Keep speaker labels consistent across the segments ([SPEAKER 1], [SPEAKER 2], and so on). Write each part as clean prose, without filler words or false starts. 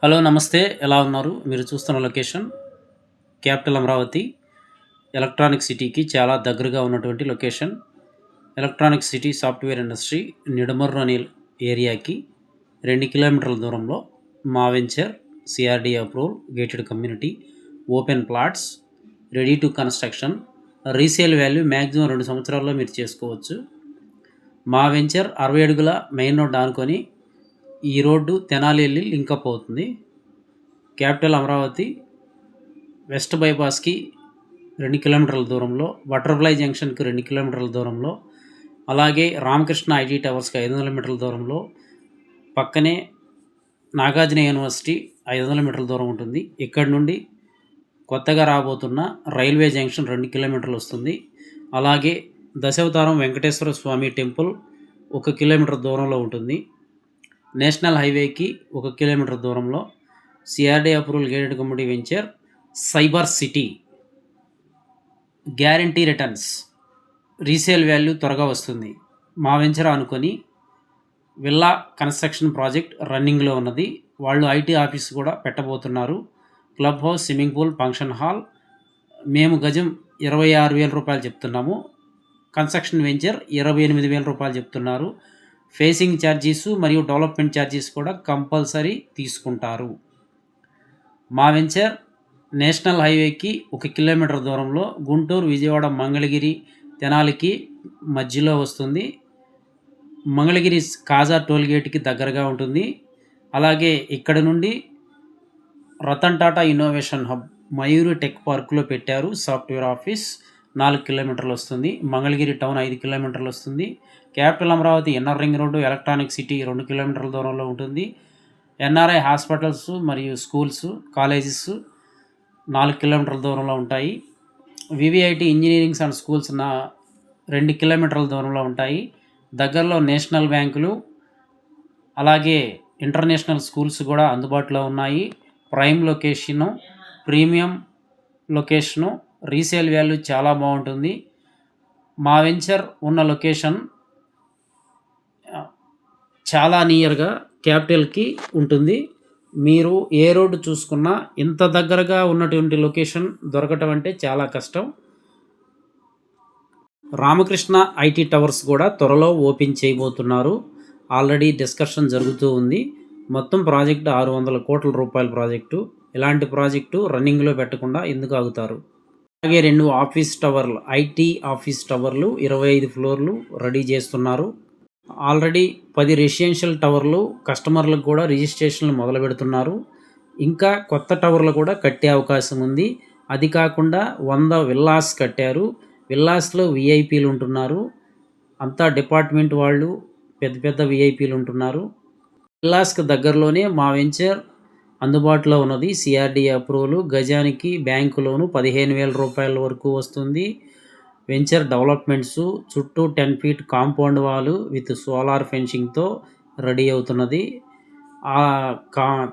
[SPEAKER 1] Hello నమస్తే, ఎలా ఉన్నారు? మీరు చూస్తున్న లొకేషన్ క్యాపిటల్ అమరావతి ఎలక్ట్రానిక్ సిటీకి చాలా దగ్గరగా ఉన్నటువంటి location. Electronic city software industry Nidamarru అనే ఏరియాకి 2 కిలోమీటర్ల దూరంలో మా venture CRD approval gated community open plots ready to construction. Resale value maximum 2 సంవత్సరాల్లో మీరు చేసుకోవచ్చు. మా వెంచర్ 60 అడుగుల మెయిన్ రోడ్ ఆనుకొని ఈ రోడ్డు తెనాలి వెళ్ళి లింకప్ అవుతుంది. క్యాపిటల్ అమరావతి వెస్ట్ బైపాస్కి 2 కిలోమీటర్ల దూరంలో, బటర్ఫ్లై జంక్షన్కి 2 కిలోమీటర్ల దూరంలో, అలాగే రామకృష్ణ ఐటీ టవర్స్కి 500 మీటర్ల దూరంలో, పక్కనే నాగార్జున యూనివర్సిటీ 500 మీటర్ల దూరం ఉంటుంది. ఇక్కడి నుండి కొత్తగా రాబోతున్న రైల్వే జంక్షన్ 2 కిలోమీటర్లు వస్తుంది. అలాగే దశావతారం వెంకటేశ్వర స్వామి టెంపుల్ 1 కిలోమీటర్ దూరంలో ఉంటుంది. నేషనల్ హైవేకి 1 కిలోమీటర్ దూరంలో CRD approval gated community venture cyber city. Guarantee returns, resale value త్వరగా వస్తుంది. మా వెంచర్ అనుకొని విల్లా కన్స్ట్రక్షన్ ప్రాజెక్ట్ రన్నింగ్లో ఉన్నది. వాళ్ళు ఐటీ ఆఫీస్ కూడా పెట్టబోతున్నారు. Club house, swimming pool, function hall. మేము గజం 26,000 రూపాయలు చెప్తున్నాము. కన్స్ట్రక్షన్ వెంచర్ 28,000 రూపాయలు చెప్తున్నారు. ఫేసింగ్ ఛార్జీస్ మరియు డెవలప్మెంట్ ఛార్జీస్ కూడా కంపల్సరీ తీసుకుంటారు. మా వెంచర్ నేషనల్ హైవేకి 1 కిలోమీటర్ దూరంలో, గుంటూరు, విజయవాడ, మంగళగిరి, తెనాలికి మధ్యలో వస్తుంది. మంగళగిరి కాజా టోల్గేట్కి దగ్గరగా ఉంటుంది. అలాగే ఇక్కడ నుండి Ratan Tata innovation hub Mayuri tech పార్క్లో పెట్టారు సాఫ్ట్వేర్ ఆఫీస్. 4 కిలోమీటర్లు వస్తుంది. మంగళగిరి టౌన్ 5 కిలోమీటర్లు వస్తుంది. Capital Amaravati inner ring road electronic city 2 కిలోమీటర్ల దూరంలో ఉంటుంది. ఎన్ఆర్ఐ హాస్పిటల్స్ మరియు స్కూల్స్, కాలేజెస్ 4 కిలోమీటర్ల దూరంలో ఉంటాయి. వివిఐటి ఇంజనీరింగ్స్ అండ్ స్కూల్స్ 2 కిలోమీటర్ల దూరంలో ఉంటాయి. దగ్గరలో నేషనల్ బ్యాంకులు, అలాగే ఇంటర్నేషనల్ స్కూల్స్ కూడా అందుబాటులో ఉన్నాయి. Prime location, premium location, resale value చాలా బాగుంటుంది. మా వెంచర్ ఉన్న లొకేషన్ చాలా నియర్గా క్యాపిటల్కి ఉంటుంది. మీరు ఏ రోడ్డు చూసుకున్నా ఇంత దగ్గరగా ఉన్నటువంటి లొకేషన్ దొరకటం అంటే చాలా కష్టం. రామకృష్ణ ఐటీ టవర్స్ కూడా త్వరలో ఓపెన్ చేయబోతున్నారు. ఆల్రెడీ డిస్కషన్ జరుగుతూ ఉంది. మొత్తం ప్రాజెక్టు 600 కోట్ల రూపాయల ప్రాజెక్టు. ఇలాంటి ప్రాజెక్టు రన్నింగ్లో పెట్టకుండా ఎందుకు ఆగుతారు? అలాగే 2 ఆఫీస్ టవర్లు, ఐటీ ఆఫీస్ టవర్లు 25 ఫ్లోర్లు రెడీ చేస్తున్నారు. ఆల్రెడీ 10 రెసిడెన్షియల్ టవర్లు కస్టమర్లకు కూడా రిజిస్ట్రేషన్లు మొదలు పెడుతున్నారు. ఇంకా కొత్త టవర్లు కూడా కట్టే అవకాశం ఉంది. అది కాకుండా 100 విల్లాస్ కట్టారు. విల్లాస్లో విఐపీలు ఉంటున్నారు. అంతా డిపార్ట్మెంట్ వాళ్ళు, పెద్ద పెద్ద విఐపీలు ఉంటున్నారు. విల్లాస్కి దగ్గరలోనే మా వెంచర్ అందుబాటులో ఉన్నది. సిఆర్డి అప్రూవల్, గజానికి బ్యాంకు లోను 15,000 రూపాయల వరకు వస్తుంది. వెంచర్ డెవలప్మెంట్స్ చుట్టూ 10 feet compound wall with solar ఫెన్సింగ్తో రెడీ అవుతున్నది.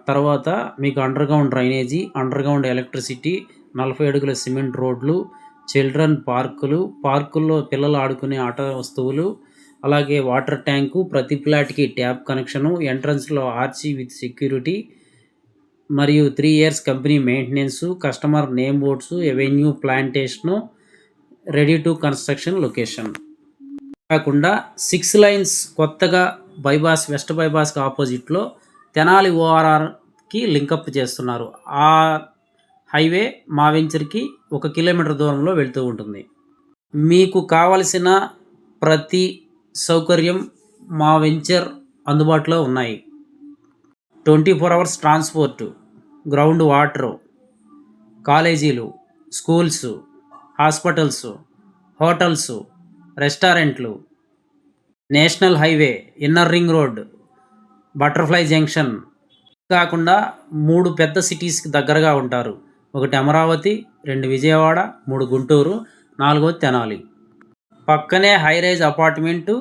[SPEAKER 1] తర్వాత మీకు అండర్గ్రౌండ్ డ్రైనేజీ, అండర్గ్రౌండ్ ఎలక్ట్రిసిటీ, 40 అడుగుల సిమెంట్ రోడ్లు, చిల్డ్రన్ పార్కుల్లో పిల్లలు ఆడుకునే ఆట వస్తువులు, అలాగే వాటర్ ట్యాంకు, ప్రతి ఫ్లాట్కి ట్యాప్ కనెక్షను, ఎంట్రన్స్లో ఆర్చి విత్ సెక్యూరిటీ మరియు 3 years company maintenance, customer name boards, avenue plantation, ready to construction location. కాకుండా 6 లైన్స్ కొత్తగా వెస్ట్ బైపాస్కి ఆపోజిట్లో తెనాలి ఓఆర్ఆర్కి లింకప్ చేస్తున్నారు. ఆ హైవే మా వెంచర్కి 1 కిలోమీటర్ దూరంలో వెళ్తూ ఉంటుంది. మీకు కావలసిన ప్రతి సౌకర్యం మా వెంచర్ అందుబాటులో ఉన్నాయి. 24 hours ట్రాన్స్పోర్టు, గ్రౌండ్ వాటరు, కాలేజీలు, స్కూల్స్, హాస్పిటల్స్, హోటల్స్, రెస్టారెంట్లు, national highway, inner ring road, butterfly junction. కాకుండా 3 పెద్ద సిటీస్కి దగ్గరగా ఉంటారు. 1 అమరావతి, 2 విజయవాడ, 3 గుంటూరు, 4 తెనాలి. పక్కనే హైరైజ్ అపార్ట్మెంటు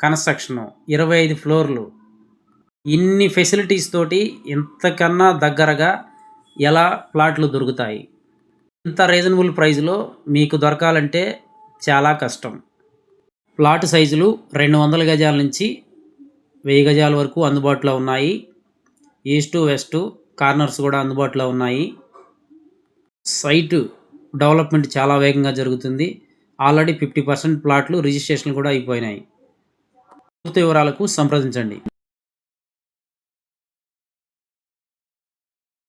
[SPEAKER 1] కన్స్ట్రక్షను 25 ఫ్లోర్లు. ఇన్ని ఫెసిలిటీస్ తోటి ఇంతకన్నా దగ్గరగా ఎలా ప్లాట్లు దొరుకుతాయి? ఇంత రీజనబుల్ ప్రైస్లో మీకు దొరకాలంటే చాలా కష్టం. ప్లాట్ సైజులు 200 గజాల నుంచి 1000 గజాల వరకు అందుబాటులో ఉన్నాయి. ఈస్టు వెస్టు కార్నర్స్ కూడా అందుబాటులో ఉన్నాయి. సైటు డెవలప్మెంట్ చాలా వేగంగా జరుగుతుంది. ఆల్రెడీ 50% ప్లాట్లు రిజిస్ట్రేషన్లు కూడా అయిపోయినాయి. పూర్తి వివరాలకు సంప్రదించండి.